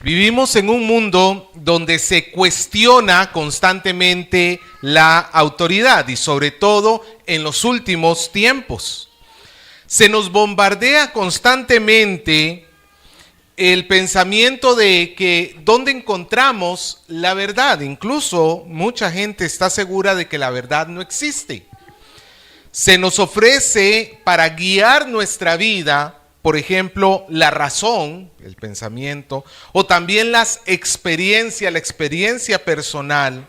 Vivimos en un mundo donde se cuestiona constantemente la autoridad y sobre todo en los últimos tiempos. Se nos bombardea constantemente el pensamiento de que dónde encontramos la verdad. Incluso mucha gente está segura de que la verdad no existe. Se nos ofrece para guiar nuestra vida, por ejemplo, la razón, el pensamiento, o también la experiencia personal.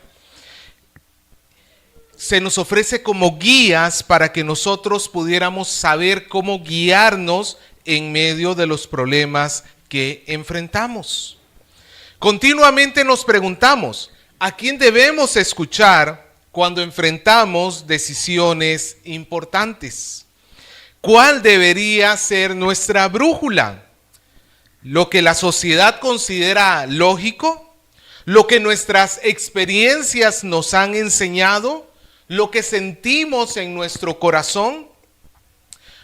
Se nos ofrece como guías para que nosotros pudiéramos saber cómo guiarnos en medio de los problemas que enfrentamos. Continuamente nos preguntamos, ¿a quién debemos escuchar cuando enfrentamos decisiones importantes? ¿Cuál debería ser nuestra brújula? ¿Lo que la sociedad considera lógico? ¿Lo que nuestras experiencias nos han enseñado? ¿Lo que sentimos en nuestro corazón?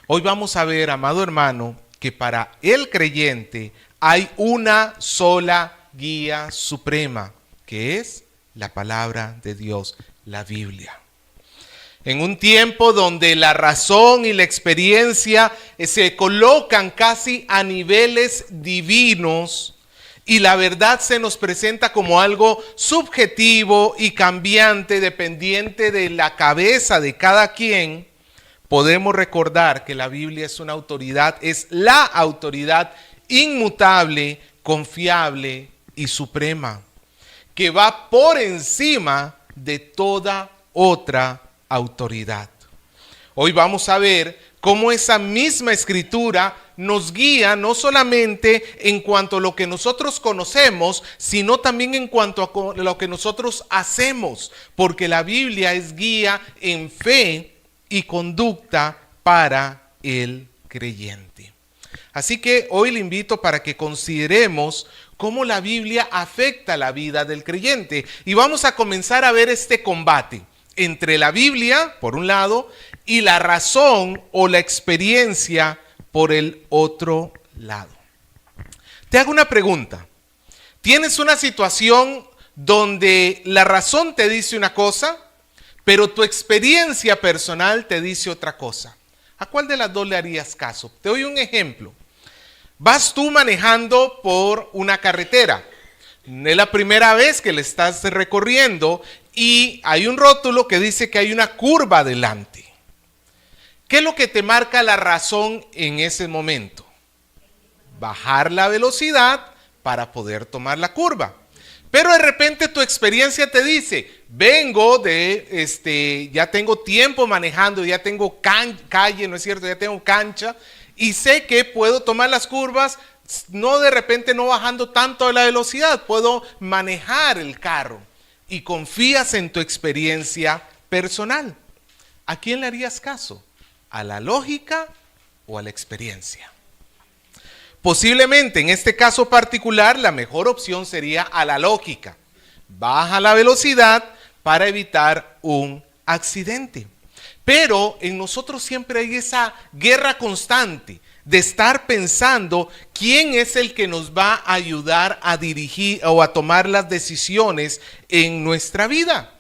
Hoy vamos a ver, amado hermano, que para el creyente hay una sola guía suprema, que es la palabra de Dios, la Biblia. En un tiempo donde la razón y la experiencia se colocan casi a niveles divinos y la verdad se nos presenta como algo subjetivo y cambiante, dependiente de la cabeza de cada quien, podemos recordar que la Biblia es una autoridad, es la autoridad inmutable, confiable y suprema, que va por encima de toda otra autoridad. Hoy vamos a ver cómo esa misma escritura nos guía no solamente en cuanto a lo que nosotros conocemos, sino también en cuanto a lo que nosotros hacemos, porque la Biblia es guía en fe y conducta para el creyente. Así que hoy le invito para que consideremos cómo la Biblia afecta la vida del creyente y vamos a comenzar a ver este combate entre la Biblia, por un lado, y la razón o la experiencia por el otro lado. Te hago una pregunta. ¿Tienes una situación donde la razón te dice una cosa, pero tu experiencia personal te dice otra cosa? ¿A cuál de las dos le harías caso? Te doy un ejemplo. Vas tú manejando por una carretera. Es la primera vez que le estás recorriendo y hay un rótulo que dice que hay una curva adelante. ¿Qué es lo que te marca la razón en ese momento? Bajar la velocidad para poder tomar la curva. Pero de repente tu experiencia te dice, vengo de, ya tengo tiempo manejando, ya tengo calle, ¿no es cierto? Ya tengo cancha y sé que puedo tomar las curvas, no de repente no bajando tanto de la velocidad, puedo manejar el carro y confías en tu experiencia personal. ¿A quién le harías caso? ¿A la lógica o a la experiencia? Posiblemente en este caso particular la mejor opción sería a la lógica. Baja la velocidad para evitar un accidente. Pero en nosotros siempre hay esa guerra constante de estar pensando quién es el que nos va a ayudar a dirigir o a tomar las decisiones en nuestra vida.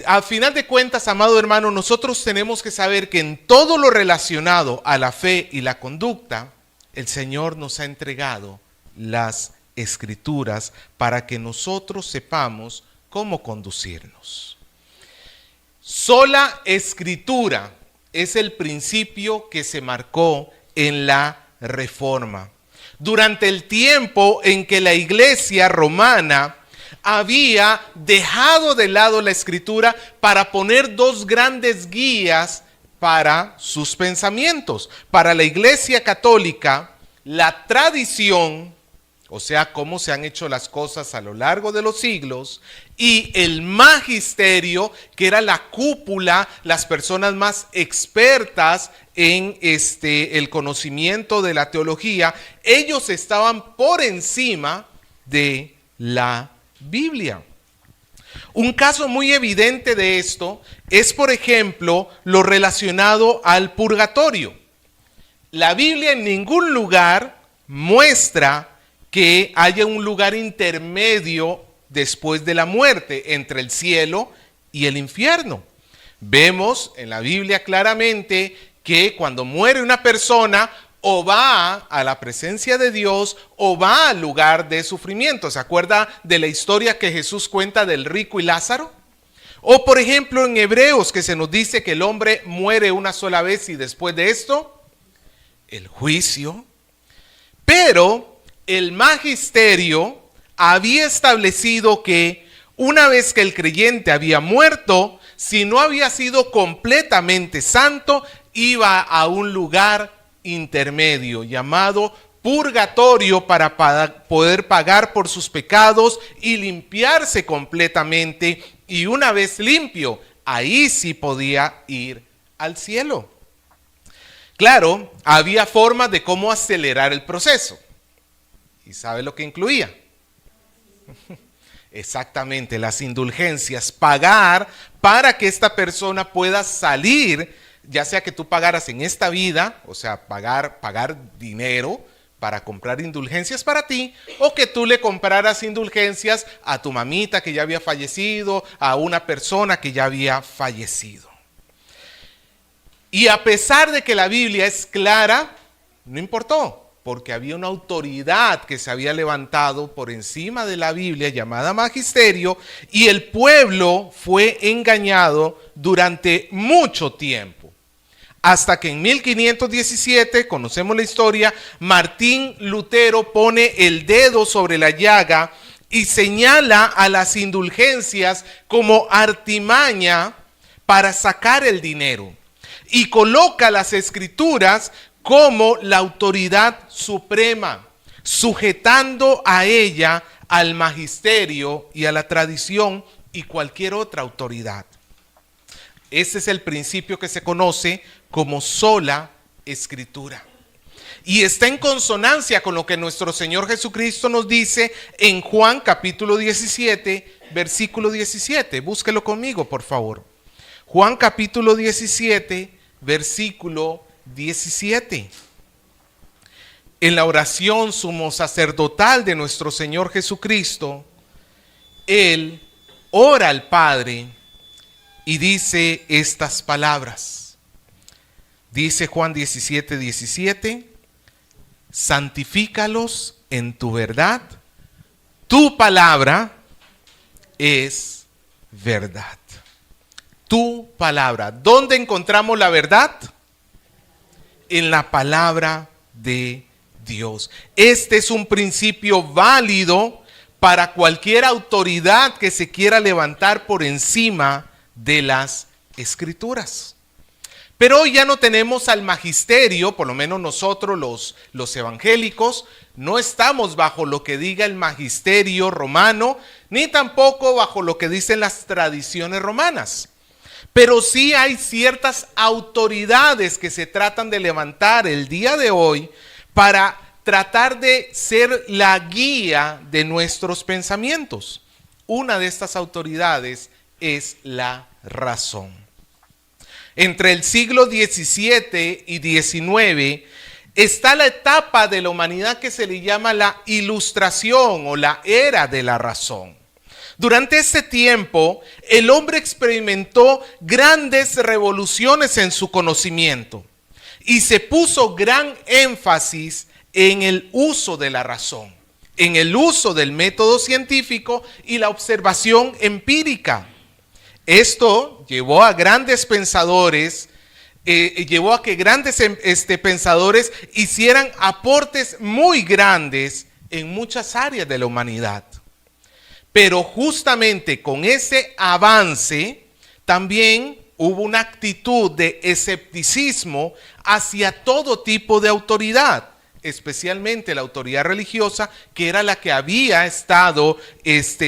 Al final de cuentas, amado hermano, nosotros tenemos que saber que en todo lo relacionado a la fe y la conducta, el Señor nos ha entregado las Escrituras para que nosotros sepamos cómo conducirnos. Sola Escritura es el principio que se marcó en la Reforma. Durante el tiempo en que la Iglesia romana había dejado de lado la Escritura para poner dos grandes guías para sus pensamientos. Para la Iglesia Católica, la tradición, o sea, cómo se han hecho las cosas a lo largo de los siglos, y el magisterio, que era la cúpula, las personas más expertas en el conocimiento de la teología, ellos estaban por encima de la Biblia. Un caso muy evidente de esto es, por ejemplo, lo relacionado al purgatorio. La Biblia en ningún lugar muestra que haya un lugar intermedio después de la muerte entre el cielo y el infierno. Vemos en la Biblia claramente que cuando muere una persona, o va a la presencia de Dios o va al lugar de sufrimiento. ¿Se acuerda de la historia que Jesús cuenta del rico y Lázaro? O por ejemplo en Hebreos, que se nos dice que el hombre muere una sola vez y después de esto, el juicio. Pero el magisterio había establecido que una vez que el creyente había muerto, si no había sido completamente santo, iba a un lugar intermedio llamado purgatorio para poder pagar por sus pecados y limpiarse completamente. Y una vez limpio, ahí sí podía ir al cielo. Claro, había formas de cómo acelerar el proceso. ¿Y sabe lo que incluía? Exactamente, las indulgencias, pagar para que esta persona pueda salir, ya sea que tú pagaras en esta vida, o sea, pagar dinero para comprar indulgencias para ti, o que tú le compraras indulgencias a tu mamita que ya había fallecido, a una persona que ya había fallecido. Y a pesar de que la Biblia es clara, no importó, porque había una autoridad que se había levantado por encima de la Biblia llamada magisterio, y el pueblo fue engañado durante mucho tiempo. Hasta que en 1517, conocemos la historia, Martín Lutero pone el dedo sobre la llaga y señala a las indulgencias como artimaña para sacar el dinero. Y coloca las escrituras como la autoridad suprema, sujetando a ella al magisterio y a la tradición y cualquier otra autoridad. Ese es el principio que se conoce como sola escritura. Y está en consonancia con lo que nuestro Señor Jesucristo nos dice en Juan capítulo 17, versículo 17. Búsquelo conmigo, por favor. Juan capítulo 17, versículo 17. En la oración sumo sacerdotal de nuestro Señor Jesucristo, Él ora al Padre y dice estas palabras. Dice Juan 17, 17, santifícalos en tu verdad, tu palabra es verdad. Tu palabra. ¿Dónde encontramos la verdad? En la palabra de Dios. Este es un principio válido para cualquier autoridad que se quiera levantar por encima de las escrituras. Pero hoy ya no tenemos al magisterio, por lo menos nosotros los evangélicos, no estamos bajo lo que diga el magisterio romano, ni tampoco bajo lo que dicen las tradiciones romanas. Pero sí hay ciertas autoridades que se tratan de levantar el día de hoy para tratar de ser la guía de nuestros pensamientos. Una de estas autoridades es la razón. Entre el siglo XVII y XIX está la etapa de la humanidad que se le llama la Ilustración o la era de la razón. Durante este tiempo, el hombre experimentó grandes revoluciones en su conocimiento y se puso gran énfasis en el uso de la razón, en el uso del método científico y la observación empírica. Esto llevó a grandes pensadores, llevó a que grandes pensadores hicieran aportes muy grandes en muchas áreas de la humanidad. Pero justamente con ese avance también hubo una actitud de escepticismo hacia todo tipo de autoridad, especialmente la autoridad religiosa, que era la que había estado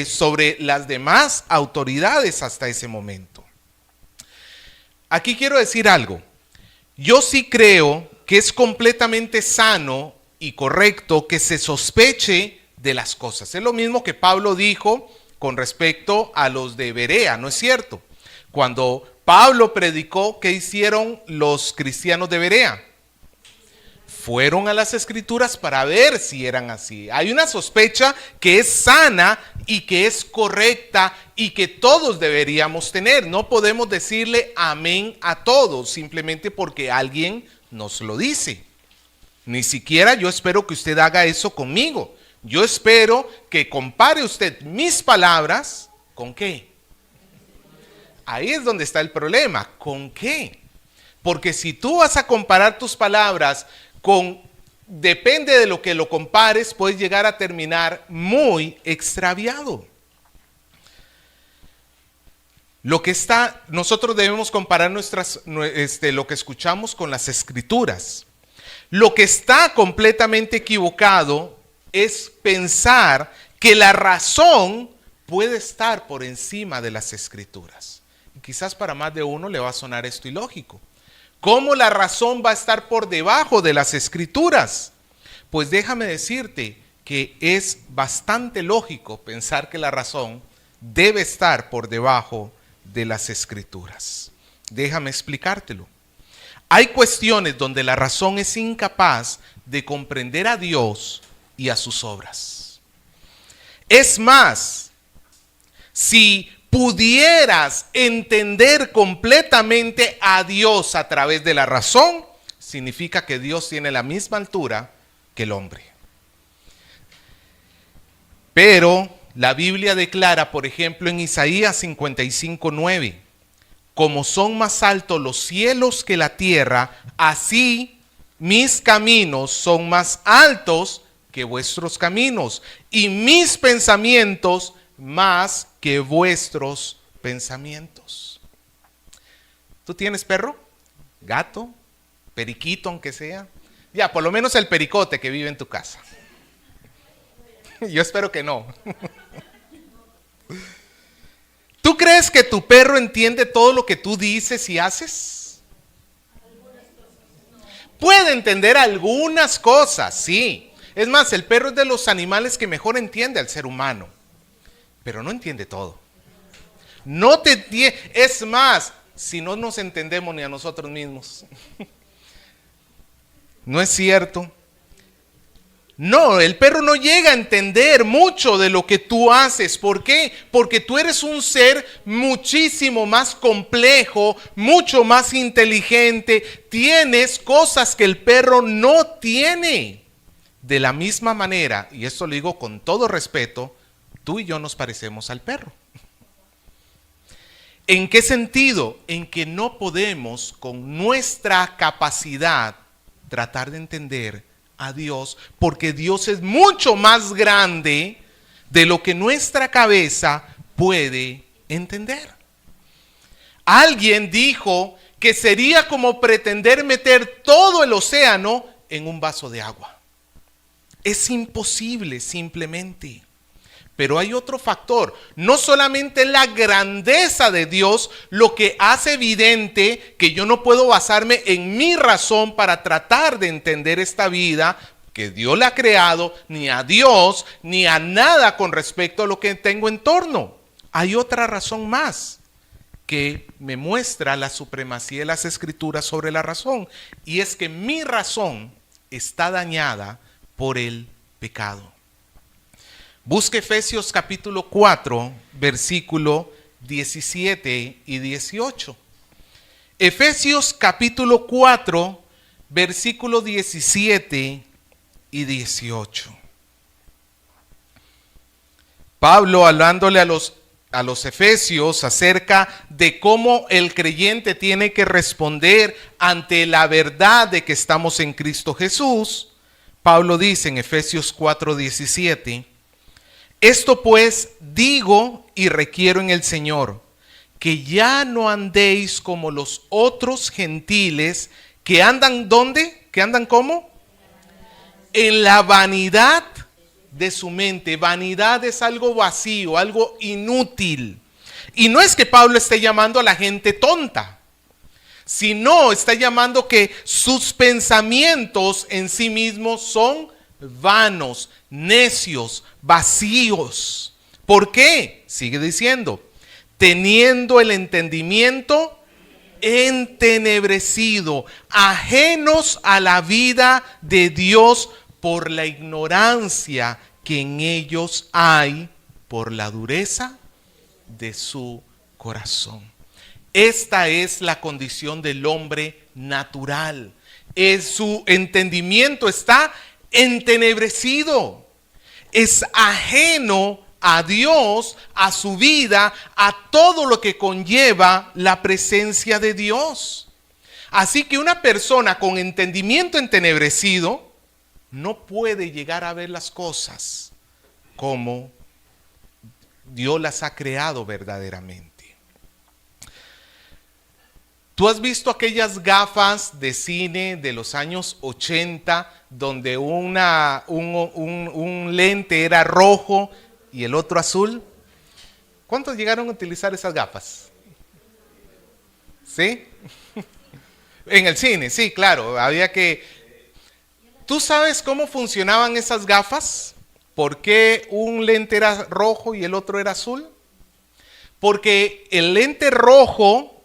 sobre las demás autoridades hasta ese momento. Aquí quiero decir algo. Yo sí creo que es completamente sano y correcto que se sospeche de las cosas. Es lo mismo que Pablo dijo con respecto a los de Berea, ¿no es cierto? Cuando Pablo predicó, ¿qué hicieron los cristianos de Berea? fueron a las Escrituras para ver si eran así. Hay una sospecha que es sana y que es correcta y que todos deberíamos tener. No podemos decirle amén a todos simplemente porque alguien nos lo dice. Ni siquiera yo espero que usted haga eso conmigo. Yo espero que compare usted mis palabras con qué. Ahí es donde está el problema. ¿Con qué? Porque si tú vas a comparar tus palabras con, depende de lo que lo compares, puedes llegar a terminar muy extraviado. Nosotros debemos comparar lo que escuchamos con las Escrituras. Lo que está completamente equivocado es pensar que la razón puede estar por encima de las Escrituras. Y quizás para más de uno le va a sonar esto ilógico. ¿Cómo la razón va a estar por debajo de las Escrituras? Pues déjame decirte que es bastante lógico pensar que la razón debe estar por debajo de las Escrituras. Déjame explicártelo. Hay cuestiones donde la razón es incapaz de comprender a Dios y a sus obras. Es más, si pudieras entender completamente a Dios a través de la razón, significa que Dios tiene la misma altura que el hombre. Pero la Biblia declara, por ejemplo, en Isaías 55:9, como son más altos los cielos que la tierra, así mis caminos son más altos que vuestros caminos, y mis pensamientos más que vuestros pensamientos. ¿Tú tienes perro? ¿Gato? ¿Periquito aunque sea? Ya, por lo menos el pericote que vive en tu casa. Yo espero que no. ¿Tú crees que tu perro entiende todo lo que tú dices y haces? Puede entender algunas cosas, sí. Es más, el perro es de los animales que mejor entiende al ser humano, pero no entiende todo. No te entiende. Es más, si no nos entendemos ni a nosotros mismos. ¿No es cierto? No, el perro no llega a entender mucho de lo que tú haces. ¿Por qué? Porque tú eres un ser muchísimo más complejo, mucho más inteligente. Tienes cosas que el perro no tiene. De la misma manera, y esto lo digo con todo respeto, tú y yo nos parecemos al perro. ¿En qué sentido? En que no podemos con nuestra capacidad tratar de entender a Dios, porque Dios es mucho más grande de lo que nuestra cabeza puede entender. Alguien dijo que sería como pretender meter todo el océano en un vaso de agua. Es imposible simplemente. Pero hay otro factor, no solamente la grandeza de Dios lo que hace evidente que yo no puedo basarme en mi razón para tratar de entender esta vida, que Dios la ha creado, ni a Dios, ni a nada con respecto a lo que tengo en torno. Hay otra razón más que me muestra la supremacía de las Escrituras sobre la razón, y es que mi razón está dañada por el pecado. Busque Efesios capítulo 4, versículo 17 y 18. Efesios capítulo 4, versículo 17 y 18. Pablo hablándole a los efesios acerca de cómo el creyente tiene que responder ante la verdad de que estamos en Cristo Jesús. Pablo dice en Efesios 4, 17: esto pues digo y requiero en el Señor, que ya no andéis como los otros gentiles que andan ¿dónde? ¿Que andan cómo? En la vanidad de su mente. Vanidad es algo vacío, algo inútil. Y no es que Pablo esté llamando a la gente tonta, sino está llamando que sus pensamientos en sí mismos son vanos, necios, vacíos. ¿Por qué? Sigue diciendo, teniendo el entendimiento entenebrecido, ajenos a la vida de Dios por la ignorancia que en ellos hay, por la dureza de su corazón. Esta es la condición del hombre natural. Su entendimiento está entenebrecido. Es ajeno a Dios, a su vida, a todo lo que conlleva la presencia de Dios. Así que una persona con entendimiento entenebrecido no puede llegar a ver las cosas como Dios las ha creado verdaderamente. ¿Tú has visto aquellas gafas de cine de los años 80 donde un lente era rojo y el otro azul? ¿Cuántos llegaron a utilizar esas gafas? ¿Sí? En el cine, sí, claro. Había que... ¿Tú sabes cómo funcionaban esas gafas? ¿Por qué un lente era rojo y el otro era azul? Porque el lente rojo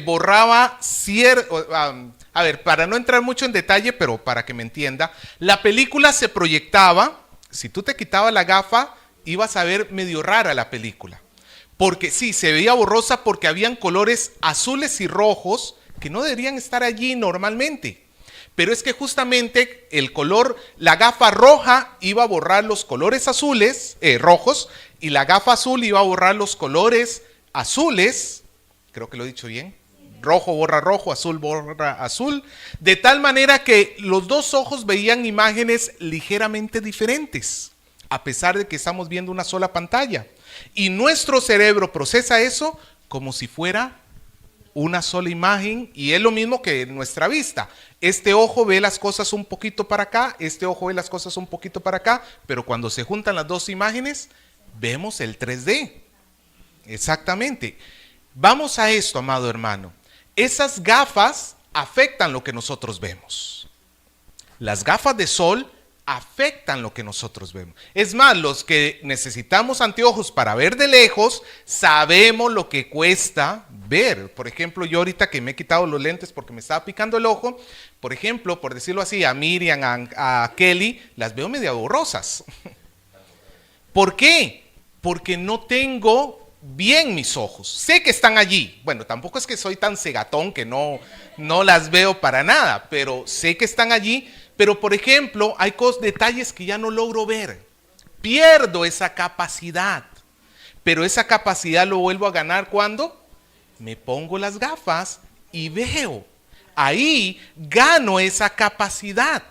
borraba cierto... A ver, para no entrar mucho en detalle, pero para que me entienda, la película se proyectaba, si tú te quitabas la gafa, ibas a ver medio rara la película. Porque sí, se veía borrosa porque habían colores azules y rojos que no deberían estar allí normalmente. Pero es que justamente el color, la gafa roja iba a borrar los colores azules, rojos, y la gafa azul iba a borrar los colores azules, creo que lo he dicho bien, rojo borra rojo, azul borra azul, de tal manera que los dos ojos veían imágenes ligeramente diferentes, a pesar de que estamos viendo una sola pantalla. Y nuestro cerebro procesa eso como si fuera una sola imagen, y es lo mismo que nuestra vista. Este ojo ve las cosas un poquito para acá, este ojo ve las cosas un poquito para acá, pero cuando se juntan las dos imágenes, vemos el 3D. Exactamente. Vamos a esto, amado hermano. Esas gafas afectan lo que nosotros vemos. Las gafas de sol afectan lo que nosotros vemos. Es más, los que necesitamos anteojos para ver de lejos, sabemos lo que cuesta ver. Por ejemplo, yo ahorita que me he quitado los lentes porque me estaba picando el ojo, por ejemplo, por decirlo así, a Miriam, a Kelly, las veo medio borrosas. ¿Por qué? Porque no tengo bien mis ojos. Sé que están allí. Bueno, tampoco es que soy tan cegatón que no las veo para nada, pero sé que están allí. Pero, por ejemplo, hay detalles que ya no logro ver. Pierdo esa capacidad. Pero esa capacidad lo vuelvo a ganar cuando me pongo las gafas y veo. Ahí gano esa capacidad.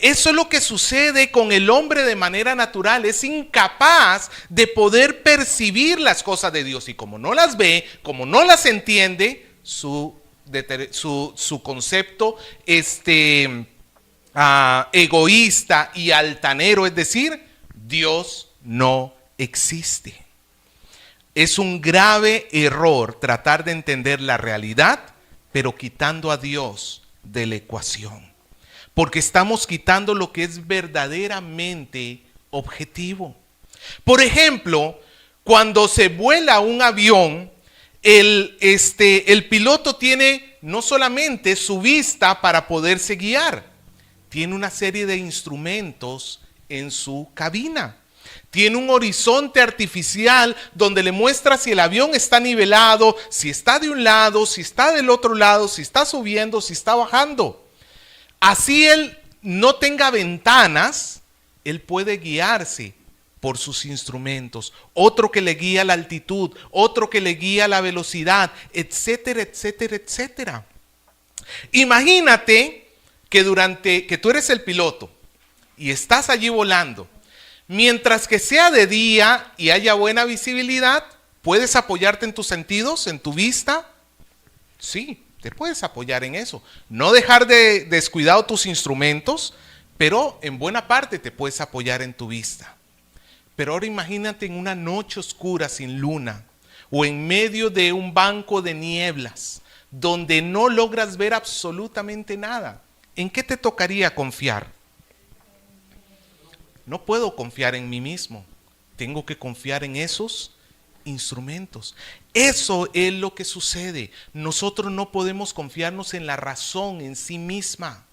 Eso es lo que sucede con el hombre de manera natural. Es incapaz de poder percibir las cosas de Dios. Y como no las ve, como no las entiende, su concepto egoísta y altanero, es decir, Dios no existe. Es un grave error tratar de entender la realidad, pero quitando a Dios de la ecuación. Porque estamos quitando lo que es verdaderamente objetivo. Por ejemplo, cuando se vuela un avión, el piloto tiene no solamente su vista para poderse guiar, tiene una serie de instrumentos en su cabina. Tiene un horizonte artificial donde le muestra si el avión está nivelado, si está de un lado, si está del otro lado, si está subiendo, si está bajando. Así él no tenga ventanas, él puede guiarse por sus instrumentos. Otro que le guía la altitud, otro que le guía la velocidad, etcétera, etcétera, etcétera. Imagínate que tú eres el piloto y estás allí volando. Mientras que sea de día y haya buena visibilidad, ¿puedes apoyarte en tus sentidos, en tu vista? Sí, te puedes apoyar en eso. No dejar de descuidado tus instrumentos, pero en buena parte te puedes apoyar en tu vista. Pero ahora imagínate en una noche oscura sin luna o en medio de un banco de nieblas donde no logras ver absolutamente nada. ¿En qué te tocaría confiar? No puedo confiar en mí mismo. Tengo que confiar en esos instrumentos. Eso es lo que sucede. Nosotros no podemos confiarnos en la razón en sí misma,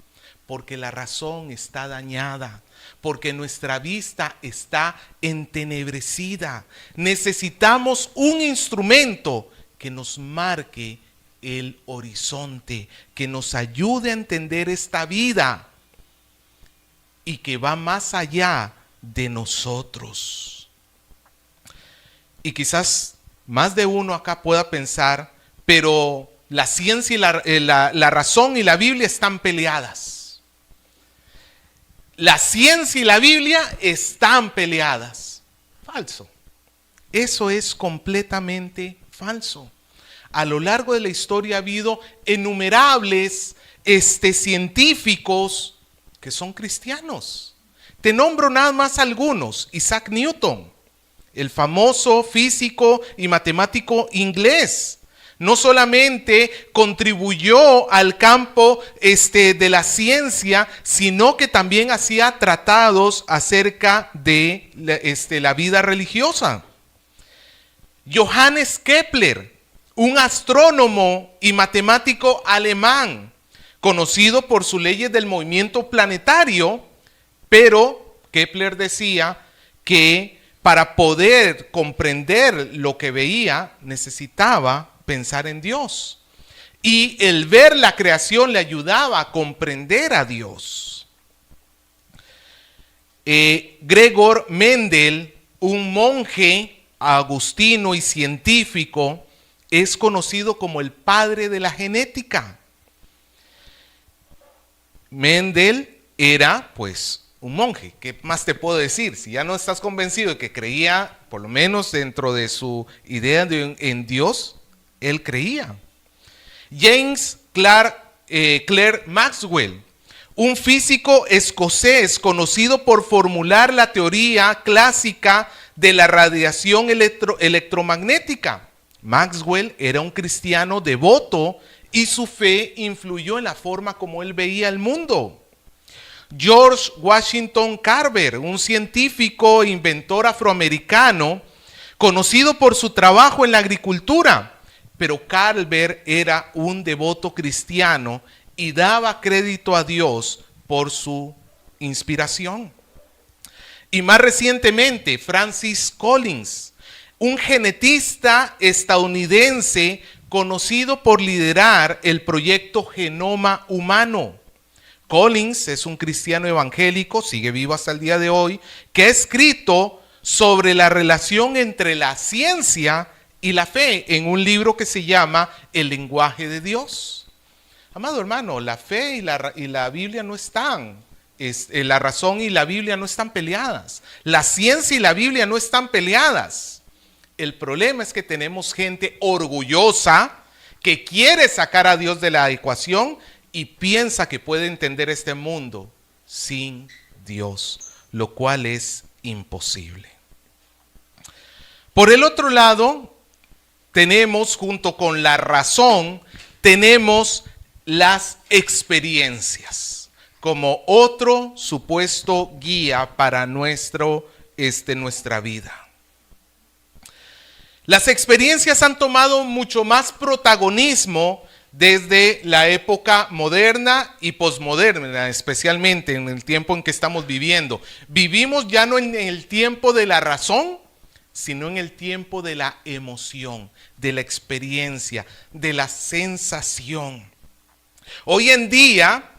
porque la razón está dañada, porque nuestra vista está entenebrecida. Necesitamos un instrumento que nos marque el horizonte, que nos ayude a entender esta vida y que va más allá de nosotros. Y quizás más de uno acá pueda pensar, pero la ciencia y la razón y la Biblia están peleadas. La ciencia y la Biblia están peleadas. Falso. Eso es completamente falso. A lo largo de la historia ha habido innumerables científicos que son cristianos. Te nombro nada más algunos. Isaac Newton, el famoso físico y matemático inglés, no solamente contribuyó al campo de la ciencia, sino que también hacía tratados acerca de la vida religiosa. Johannes Kepler, un astrónomo y matemático alemán, conocido por sus leyes del movimiento planetario, pero Kepler decía que para poder comprender lo que veía necesitaba pensar en Dios. Y el ver la creación le ayudaba a comprender a Dios. Gregor Mendel, un monje agustino y científico, es conocido como el padre de la genética. Mendel era, pues, un monje. ¿Qué más te puedo decir? Si ya no estás convencido de que creía, por lo menos dentro de su idea en Dios, él creía. James Clerk Maxwell, un físico escocés conocido por formular la teoría clásica de la radiación electromagnética. Maxwell era un cristiano devoto y su fe influyó en la forma como él veía el mundo. George Washington Carver, un científico e inventor afroamericano, conocido por su trabajo en la agricultura, pero Carver era un devoto cristiano y daba crédito a Dios por su inspiración. Y más recientemente, Francis Collins, un genetista estadounidense conocido por liderar el proyecto Genoma Humano. Collins es un cristiano evangélico, sigue vivo hasta el día de hoy, que ha escrito sobre la relación entre la ciencia y la fe en un libro que se llama El lenguaje de Dios. Amado hermano, la fe y la Biblia no están, la razón y la Biblia no están peleadas. La ciencia y la Biblia no están peleadas. El problema es que tenemos gente orgullosa que quiere sacar a Dios de la ecuación y piensa que puede entender este mundo sin Dios, lo cual es imposible. Por el otro lado, tenemos junto con la razón, tenemos las experiencias como otro supuesto guía para nuestra vida. Las experiencias han tomado mucho más protagonismo desde la época moderna y posmoderna, especialmente en el tiempo en que estamos viviendo. Vivimos ya no en el tiempo de la razón, sino en el tiempo de la emoción, de la experiencia, de la sensación. Hoy en día,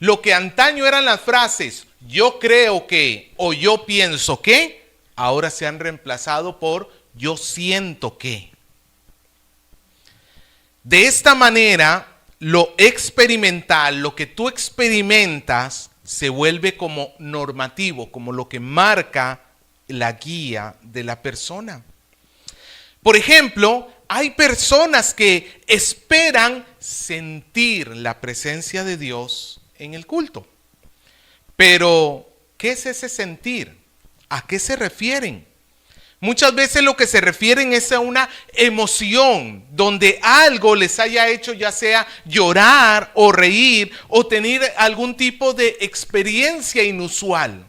lo que antaño eran las frases yo creo que o yo pienso que, ahora se han reemplazado por yo siento que. De esta manera, lo experimental, lo que tú experimentas, se vuelve como normativo, como lo que marca la guía de la persona. Por ejemplo, hay personas que esperan sentir la presencia de Dios en el culto. Pero, ¿qué es ese sentir? ¿A qué se refieren? Muchas veces lo que se refieren es a una emoción donde algo les haya hecho ya sea llorar o reír o tener algún tipo de experiencia inusual.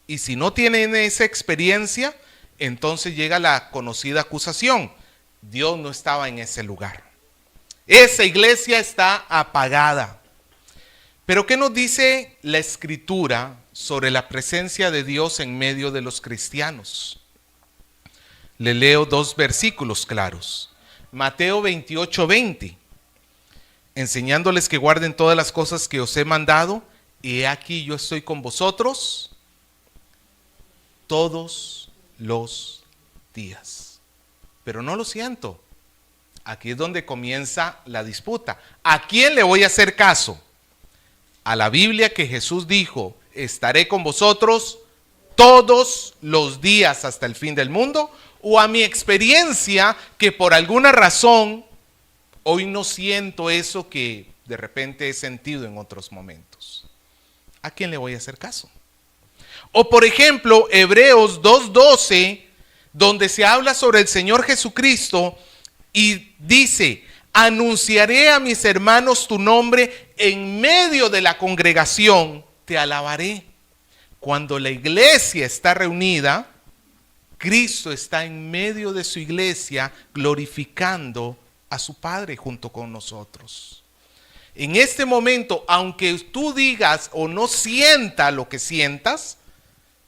Y si no tienen esa experiencia, entonces llega la conocida acusación. Dios no estaba en ese lugar. Esa iglesia está apagada. Pero ¿qué nos dice la Escritura sobre la presencia de Dios en medio de los cristianos? Le leo 2 versículos claros. Mateo 28:20. Enseñándoles que guarden todas las cosas que os he mandado, y he aquí yo estoy con vosotros todos los días. Pero no lo siento. Aquí es donde comienza la disputa. ¿A quién le voy a hacer caso? ¿A la Biblia que Jesús dijo, estaré con vosotros todos los días hasta el fin del mundo? ¿O a mi experiencia que por alguna razón hoy no siento eso que de repente he sentido en otros momentos? ¿A quién le voy a hacer caso? O por ejemplo, Hebreos 2:12, donde se habla sobre el Señor Jesucristo y dice, anunciaré a mis hermanos tu nombre en medio de la congregación, te alabaré. Cuando la iglesia está reunida, Cristo está en medio de su iglesia glorificando a su Padre junto con nosotros. En este momento, aunque tú digas o no sienta lo que sientas,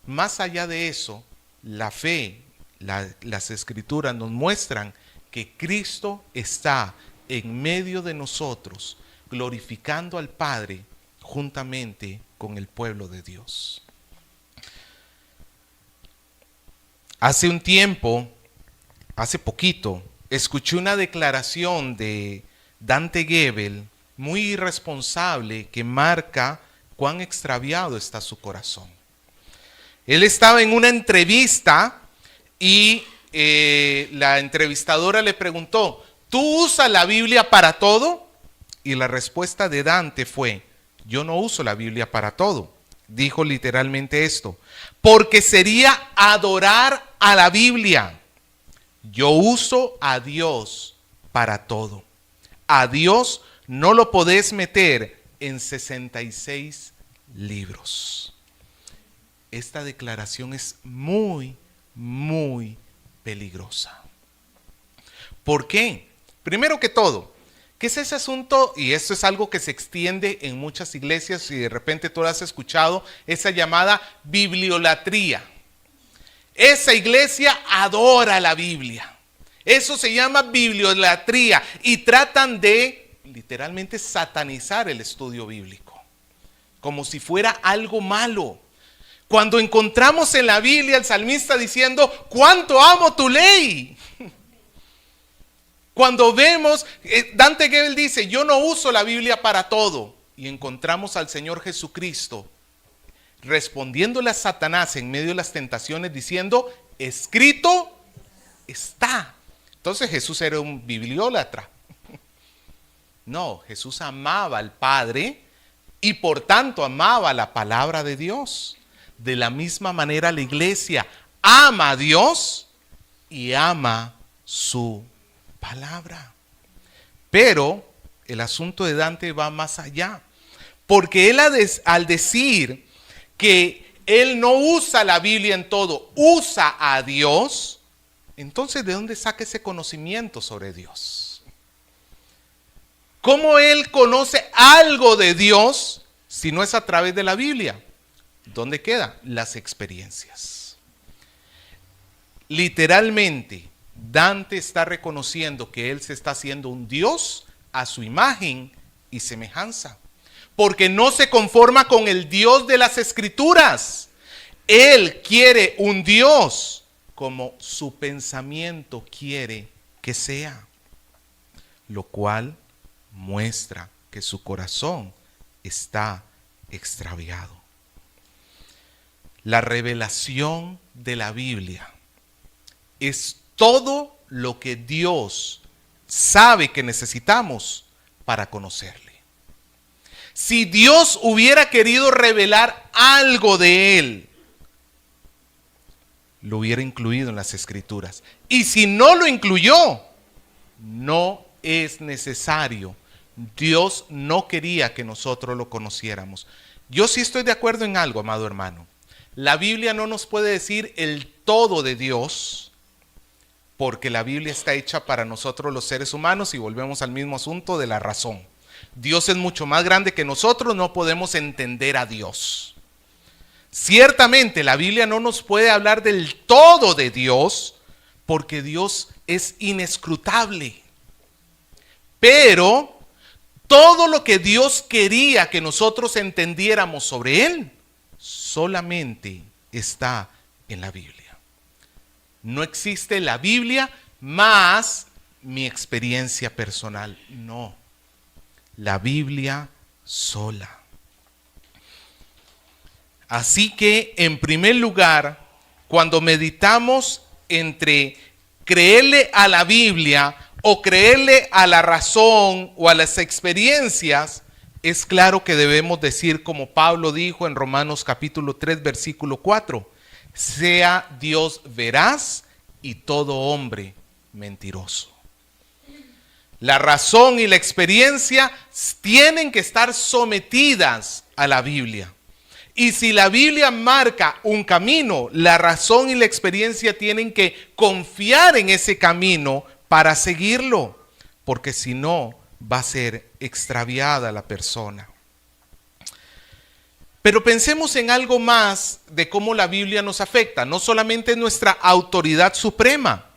más allá de eso, la fe, las Escrituras nos muestran que Cristo está en medio de nosotros, glorificando al Padre juntamente con el pueblo de Dios. Hace un tiempo, hace poquito, escuché una declaración de Dante Gebel, muy irresponsable, que marca cuán extraviado está su corazón. Él estaba en una entrevista y la entrevistadora le preguntó, ¿tú usas la Biblia para todo? Y la respuesta de Dante fue, yo no uso la Biblia para todo. Dijo literalmente esto, porque sería adorar a la Biblia. Yo uso a Dios para todo. A Dios no lo podés meter en 66 libros. Esta declaración es muy, muy peligrosa. ¿Por qué? Primero que todo, ¿qué es ese asunto? Y esto es algo que se extiende en muchas iglesias y de repente tú lo has escuchado, esa llamada bibliolatría. Esa iglesia adora la Biblia. Eso se llama bibliolatría y tratan de literalmente satanizar el estudio bíblico, como si fuera algo malo. Cuando encontramos en la Biblia al salmista diciendo, ¿cuánto amo tu ley? Cuando vemos, Dante Gebel dice, yo no uso la Biblia para todo. Y encontramos al Señor Jesucristo respondiéndole a Satanás en medio de las tentaciones diciendo, escrito está. Entonces Jesús era un bibliólatra. No, Jesús amaba al Padre y por tanto amaba la palabra de Dios. De la misma manera la iglesia ama a Dios y ama su palabra. Pero el asunto de Dante va más allá. Porque él al decir que él no usa la Biblia en todo, usa a Dios, entonces ¿de dónde saca ese conocimiento sobre Dios? ¿Cómo él conoce algo de Dios si no es a través de la Biblia? ¿Dónde quedan las experiencias? Literalmente, Dante está reconociendo que él se está haciendo un Dios a su imagen y semejanza. Porque no se conforma con el Dios de las Escrituras. Él quiere un Dios como su pensamiento quiere que sea. Lo cual muestra que su corazón está extraviado. La revelación de la Biblia es todo lo que Dios sabe que necesitamos para conocerle. Si Dios hubiera querido revelar algo de Él, lo hubiera incluido en las Escrituras. Y si no lo incluyó, no es necesario. Dios no quería que nosotros lo conociéramos. Yo sí estoy de acuerdo en algo, amado hermano. La Biblia no nos puede decir el todo de Dios, porque la Biblia está hecha para nosotros los seres humanos y volvemos al mismo asunto de la razón. Dios es mucho más grande que nosotros, no podemos entender a Dios. Ciertamente la Biblia no nos puede hablar del todo de Dios, porque Dios es inescrutable. Pero todo lo que Dios quería que nosotros entendiéramos sobre Él, solamente está en la Biblia. No existe la Biblia más mi experiencia personal. No, la Biblia sola. Así que, en primer lugar, cuando meditamos entre creerle a la Biblia o creerle a la razón o a las experiencias, es claro que debemos decir, como Pablo dijo en Romanos capítulo 3, versículo 4, sea Dios veraz y todo hombre mentiroso. La razón y la experiencia tienen que estar sometidas a la Biblia. Y si la Biblia marca un camino, la razón y la experiencia tienen que confiar en ese camino para seguirlo, porque si no, va a ser extraviada la persona. Pero pensemos en algo más de cómo la Biblia nos afecta. No solamente nuestra autoridad suprema,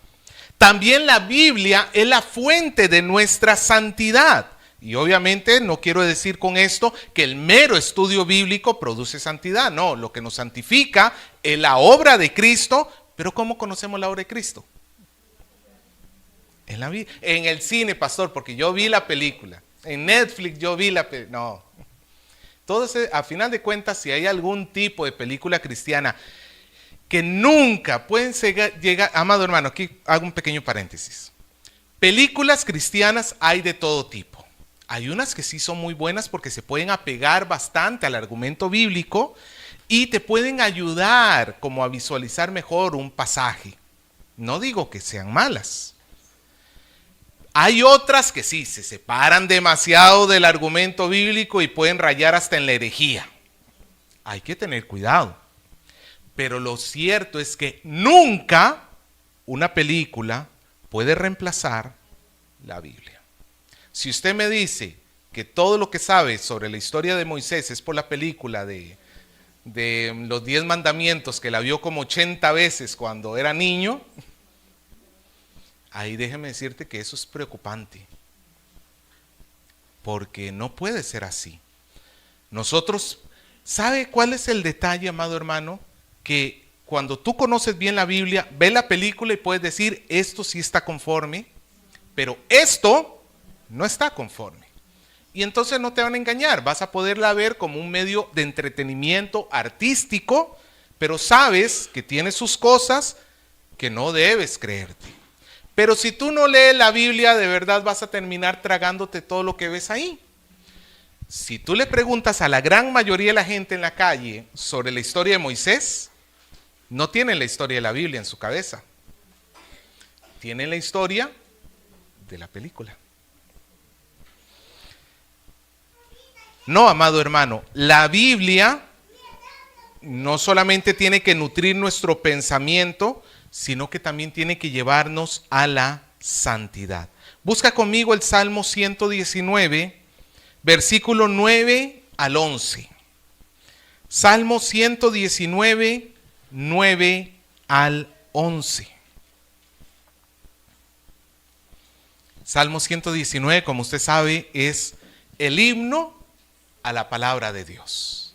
también la Biblia es la fuente de nuestra santidad. Y obviamente no quiero decir con esto que el mero estudio bíblico produce santidad. No, lo que nos santifica es la obra de Cristo. Pero ¿cómo conocemos la obra de Cristo? En el cine, pastor, porque yo vi la película. En Netflix yo vi la película. No. Entonces, a final de cuentas, si hay algún tipo de película cristiana que nunca pueden llegar, amado hermano, aquí hago un pequeño paréntesis. Películas cristianas hay de todo tipo. Hay unas que sí son muy buenas porque se pueden apegar bastante al argumento bíblico y te pueden ayudar como a visualizar mejor un pasaje. No digo que sean malas. Hay otras que sí, se separan demasiado del argumento bíblico y pueden rayar hasta en la herejía. Hay que tener cuidado. Pero lo cierto es que nunca una película puede reemplazar la Biblia. Si usted me dice que todo lo que sabe sobre la historia de Moisés es por la película de los 10 mandamientos, que la vio como 80 veces cuando era niño, ahí déjeme decirte que eso es preocupante. Porque no puede ser así. Nosotros, ¿sabe cuál es el detalle, amado hermano? Que cuando tú conoces bien la Biblia, ves la película y puedes decir, esto sí está conforme, pero esto no está conforme. Y entonces no te van a engañar, vas a poderla ver como un medio de entretenimiento artístico, pero sabes que tiene sus cosas que no debes creerte. Pero si tú no lees la Biblia, de verdad vas a terminar tragándote todo lo que ves ahí. Si tú le preguntas a la gran mayoría de la gente en la calle sobre la historia de Moisés, no tienen la historia de la Biblia en su cabeza. Tienen la historia de la película. No, amado hermano, la Biblia no solamente tiene que nutrir nuestro pensamiento, sino que también tiene que llevarnos a la santidad. Busca conmigo el Salmo 119, versículo 9 al 11. Salmo 119, 9 al 11. Salmo 119, como usted sabe, es el himno a la palabra de Dios.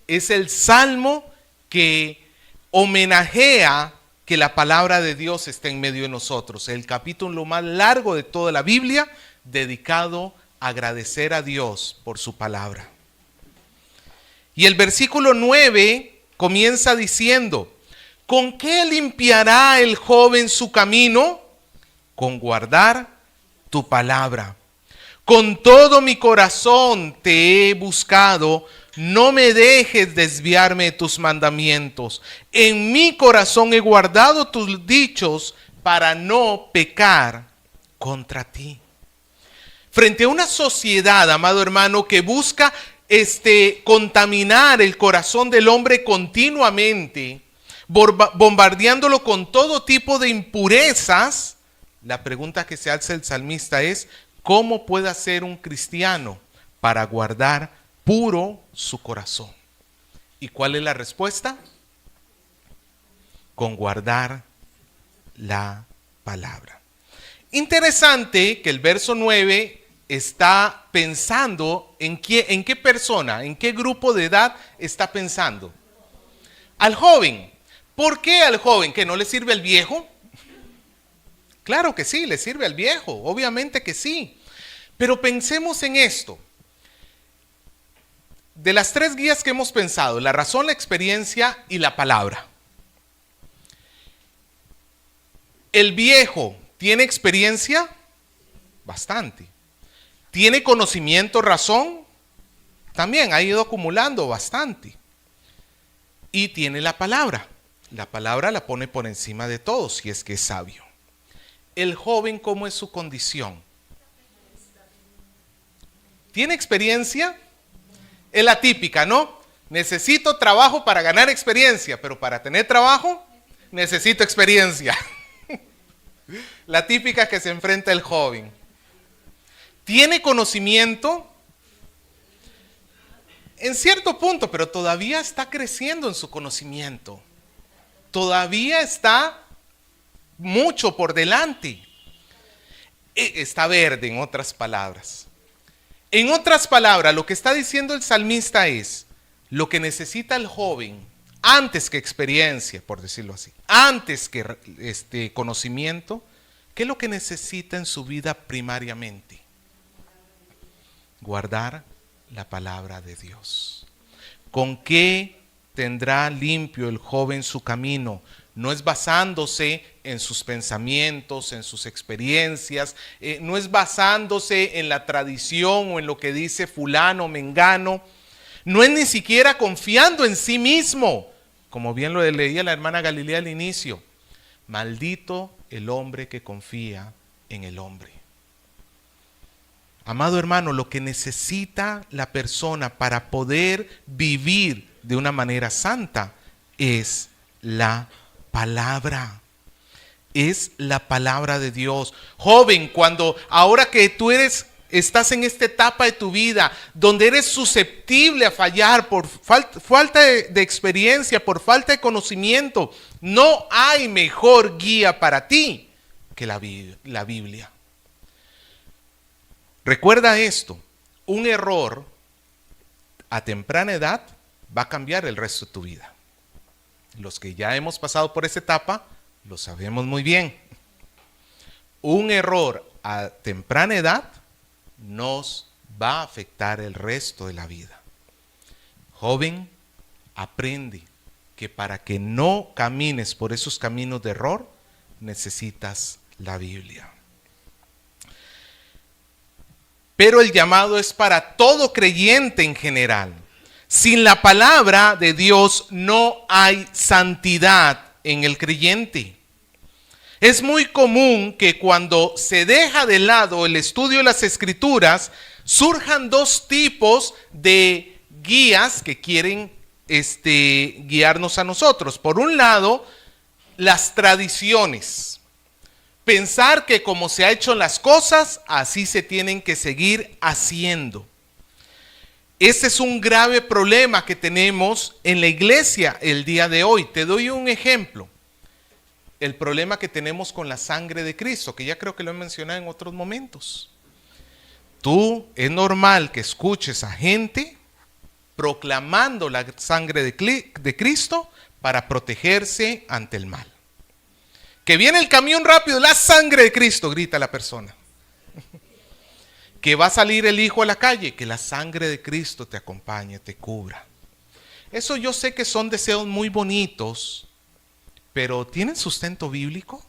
Es el salmo que homenajea que la palabra de Dios está en medio de nosotros. El capítulo más largo de toda la Biblia dedicado a agradecer a Dios por su palabra. Y el versículo 9 comienza diciendo, ¿con qué limpiará el joven su camino? Con guardar tu palabra. Con todo mi corazón te he buscado, no me dejes desviarme de tus mandamientos. En mi corazón he guardado tus dichos para no pecar contra ti. Frente a una sociedad, amado hermano, que busca contaminar el corazón del hombre continuamente, bombardeándolo con todo tipo de impurezas, la pregunta que se hace el salmista es, ¿cómo puede ser un cristiano para guardar puro su corazón? ¿Y cuál es la respuesta? Con guardar la palabra. Interesante que el verso 9 está pensando en qué persona, en qué grupo de edad está pensando. Al joven. ¿Por qué al joven? ¿Que no le sirve al viejo? Claro que sí, le sirve al viejo, obviamente que sí. Pero pensemos en esto. De las 3 guías que hemos pensado, la razón, la experiencia y la palabra. ¿El viejo tiene experiencia? Bastante. ¿Tiene conocimiento, razón? También ha ido acumulando bastante. Y tiene la palabra. La palabra la pone por encima de todo, si es que es sabio. El joven, ¿cómo es su condición? ¿Tiene experiencia? Es la típica, ¿no? Necesito trabajo para ganar experiencia, pero para tener trabajo necesito experiencia. La típica que se enfrenta el joven. ¿Tiene conocimiento? En cierto punto, pero todavía está creciendo en su conocimiento. Todavía está mucho por delante. Está verde, en otras palabras. En otras palabras, lo que está diciendo el salmista es, lo que necesita el joven, antes que experiencia, por decirlo así, antes que conocimiento, ¿qué es lo que necesita en su vida primariamente? Guardar la palabra de Dios. ¿Con qué tendrá limpio el joven su camino? No es basándose en sus pensamientos, en sus experiencias, no es basándose en la tradición o en lo que dice fulano, mengano, no es ni siquiera confiando en sí mismo, como bien lo leía la hermana Galilea al inicio. Maldito el hombre que confía en el hombre. Amado hermano, lo que necesita la persona para poder vivir de una manera santa es la palabra. Es la palabra de Dios. Joven, ahora que tú estás en esta etapa de tu vida donde eres susceptible a fallar por falta de experiencia, por falta de conocimiento, no hay mejor guía para ti que la Biblia. Recuerda esto, un error a temprana edad va a cambiar el resto de tu vida. Los que ya hemos pasado por esa etapa, lo sabemos muy bien. Un error a temprana edad nos va a afectar el resto de la vida. Joven, aprende que para que no camines por esos caminos de error, necesitas la Biblia. Pero el llamado es para todo creyente en general. Sin la palabra de Dios no hay santidad en el creyente. Es muy común que cuando se deja de lado el estudio de las Escrituras, surjan 2 tipos de guías que quieren guiarnos a nosotros. Por un lado, las tradiciones. Pensar que como se ha hecho las cosas, así se tienen que seguir haciendo. Este es un grave problema que tenemos en la iglesia el día de hoy. Te doy un ejemplo. El problema que tenemos con la sangre de Cristo, que ya creo que lo he mencionado en otros momentos. Es normal que escuches a gente proclamando la sangre de Cristo para protegerse ante el mal. Que viene el camión rápido, la sangre de Cristo, grita la persona. Que va a salir el hijo a la calle, que la sangre de Cristo te acompañe, te cubra. Eso yo sé que son deseos muy bonitos, pero ¿tienen sustento bíblico?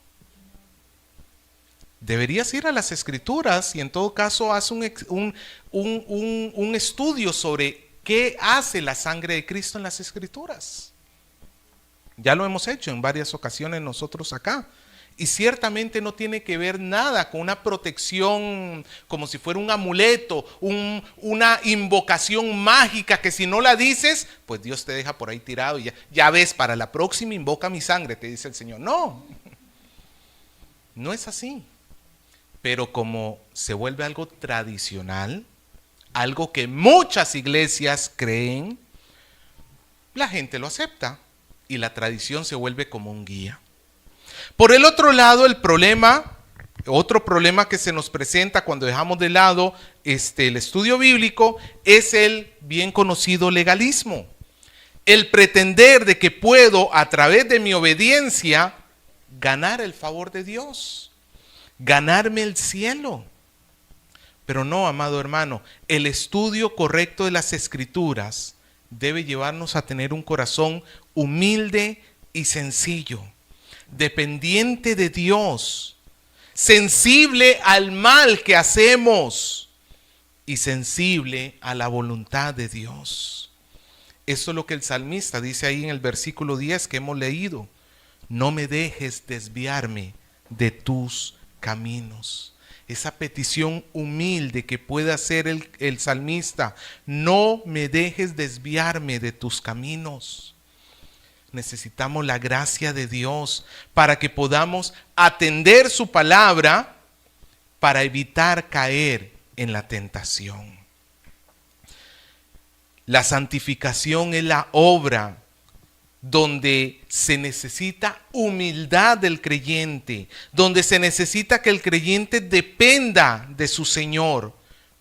Deberías ir a las Escrituras y en todo caso haz un estudio sobre qué hace la sangre de Cristo en las Escrituras. Ya lo hemos hecho en varias ocasiones nosotros acá. Y ciertamente no tiene que ver nada con una protección como si fuera un amuleto, una invocación mágica que si no la dices, pues Dios te deja por ahí tirado y ya ves, para la próxima invoca mi sangre, te dice el Señor. No, no es así. Pero como se vuelve algo tradicional, algo que muchas iglesias creen, la gente lo acepta y la tradición se vuelve como un guía. Por el otro lado, otro problema que se nos presenta cuando dejamos de lado el estudio bíblico es el bien conocido legalismo. El pretender de que puedo a través de mi obediencia ganar el favor de Dios, ganarme el cielo. Pero no, amado hermano, el estudio correcto de las Escrituras debe llevarnos a tener un corazón humilde y sencillo, dependiente de Dios, sensible al mal que hacemos y sensible a la voluntad de Dios. Eso es lo que el salmista dice ahí en el versículo 10 que hemos leído. No me dejes desviarme de tus caminos. Esa petición humilde que puede hacer el salmista. No me dejes desviarme de tus caminos. Necesitamos la gracia de Dios para que podamos atender su palabra para evitar caer en la tentación. La santificación es la obra donde se necesita humildad del creyente, donde se necesita que el creyente dependa de su Señor,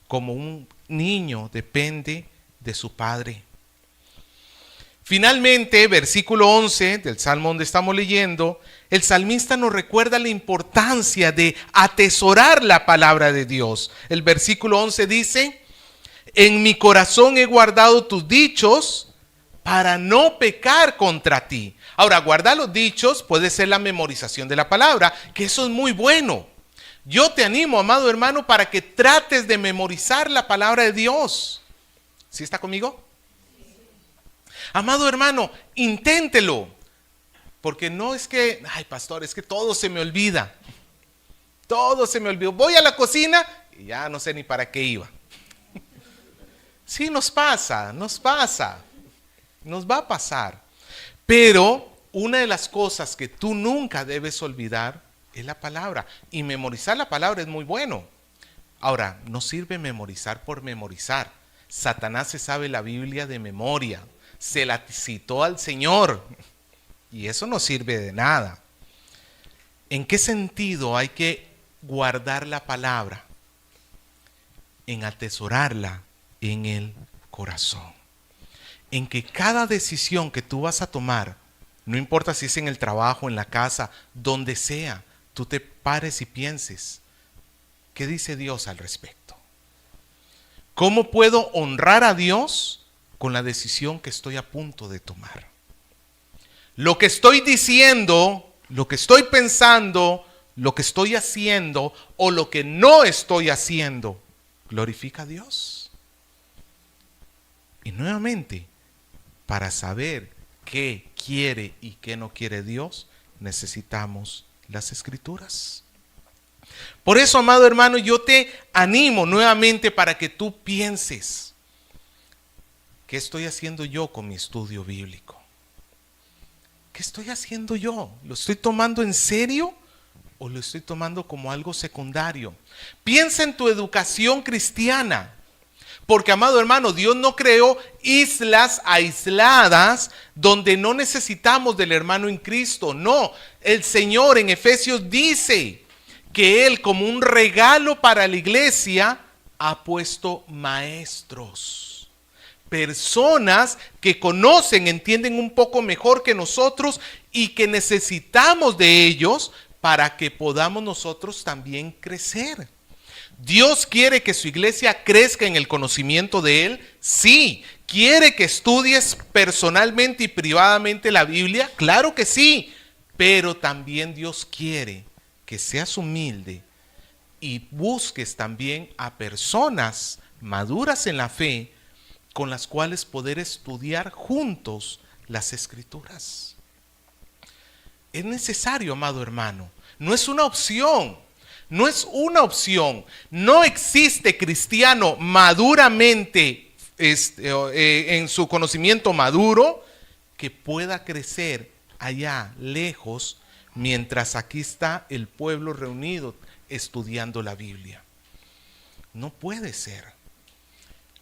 como un niño depende de su padre. Finalmente, versículo 11 del Salmo donde estamos leyendo, el salmista nos recuerda la importancia de atesorar la palabra de Dios. El versículo 11 dice, en mi corazón he guardado tus dichos para no pecar contra ti. Ahora, guardar los dichos puede ser la memorización de la palabra, que eso es muy bueno. Yo te animo, amado hermano, para que trates de memorizar la palabra de Dios. ¿Sí está conmigo? Amado hermano, inténtelo, porque no es que, ay pastor, es que todo se me olvida, todo se me olvidó. Voy a la cocina y ya no sé ni para qué iba. Sí, nos pasa, nos va a pasar. Pero una de las cosas que tú nunca debes olvidar es la palabra. Y memorizar la palabra es muy bueno. Ahora, no sirve memorizar por memorizar. Satanás se sabe la Biblia de memoria. Se la citó al Señor y eso no sirve de nada. ¿En qué sentido hay que guardar la palabra? En atesorarla en el corazón. En que cada decisión que tú vas a tomar, no importa si es en el trabajo, en la casa, donde sea, tú te pares y pienses, ¿qué dice Dios al respecto? ¿Cómo puedo honrar a Dios con la decisión que estoy a punto de tomar? Lo que estoy diciendo, lo que estoy pensando, lo que estoy haciendo o lo que no estoy haciendo, ¿glorifica a Dios? Y nuevamente, para saber qué quiere y qué no quiere Dios, necesitamos las Escrituras. Por eso, amado hermano, yo te animo nuevamente para que tú pienses, ¿qué estoy haciendo yo con mi estudio bíblico? ¿Qué estoy haciendo yo? ¿Lo estoy tomando en serio o lo estoy tomando como algo secundario? Piensa en tu educación cristiana. Porque, amado hermano, Dios no creó islas aisladas donde no necesitamos del hermano en Cristo. No, el Señor en Efesios dice que Él, como un regalo para la iglesia, ha puesto maestros. Personas que conocen, entienden un poco mejor que nosotros y que necesitamos de ellos para que podamos nosotros también crecer. ¿Dios quiere que su iglesia crezca en el conocimiento de Él? Sí. ¿Quiere que estudies personalmente y privadamente la Biblia? Claro que sí. Pero también Dios quiere que seas humilde y busques también a personas maduras en la fe con las cuales poder estudiar juntos las Escrituras. Es necesario, amado hermano. No es una opción. No es una opción. No existe cristiano maduramente en su conocimiento maduro que pueda crecer allá lejos mientras aquí está el pueblo reunido estudiando la Biblia. No puede ser.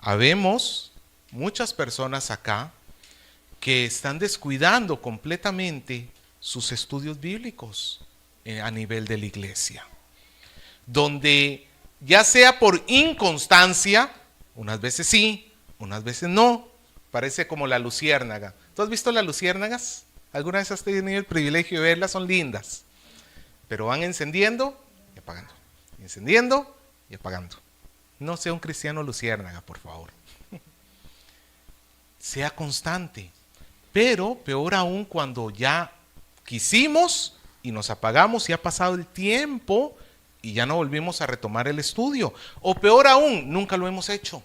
Habemos muchas personas acá que están descuidando completamente sus estudios bíblicos a nivel de la iglesia, donde ya sea por inconstancia, unas veces sí, unas veces no, parece como la luciérnaga. ¿Tú has visto las luciérnagas? ¿Alguna vez has tenido el privilegio de verlas? Son lindas, pero van encendiendo y apagando, encendiendo y apagando. No sea un cristiano luciérnaga, por favor. Sea constante, pero peor aún cuando ya quisimos y nos apagamos y ha pasado el tiempo y ya no volvimos a retomar el estudio. O peor aún, nunca lo hemos hecho.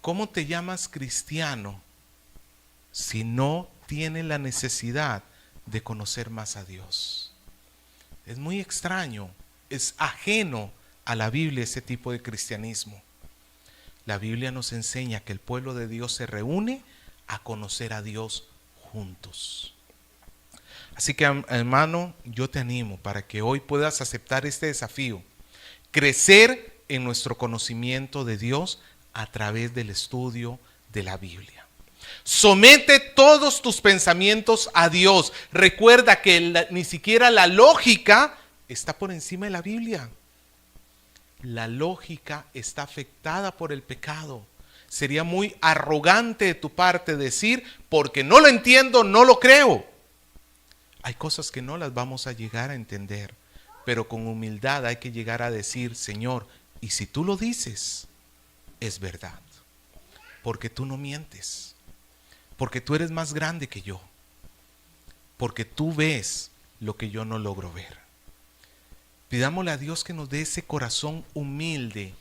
¿Cómo te llamas cristiano si no tienes la necesidad de conocer más a Dios? Es muy extraño, es ajeno a la Biblia ese tipo de cristianismo. La Biblia nos enseña que el pueblo de Dios se reúne a conocer a Dios juntos. Así que, hermano, yo te animo para que hoy puedas aceptar este desafío. Crecer en nuestro conocimiento de Dios a través del estudio de la Biblia. Somete todos tus pensamientos a Dios. Recuerda que ni siquiera la lógica está por encima de la Biblia. La lógica está afectada por el pecado. Sería muy arrogante de tu parte decir, porque no lo entiendo, no lo creo. Hay cosas que no las vamos a llegar a entender, pero con humildad hay que llegar a decir, Señor, y si tú lo dices, es verdad, porque tú no mientes, porque tú eres más grande que yo, porque tú ves lo que yo no logro ver. Pidámosle a Dios que nos dé ese corazón humilde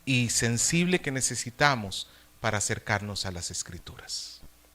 y sensible que necesitamos para acercarnos a las Escrituras.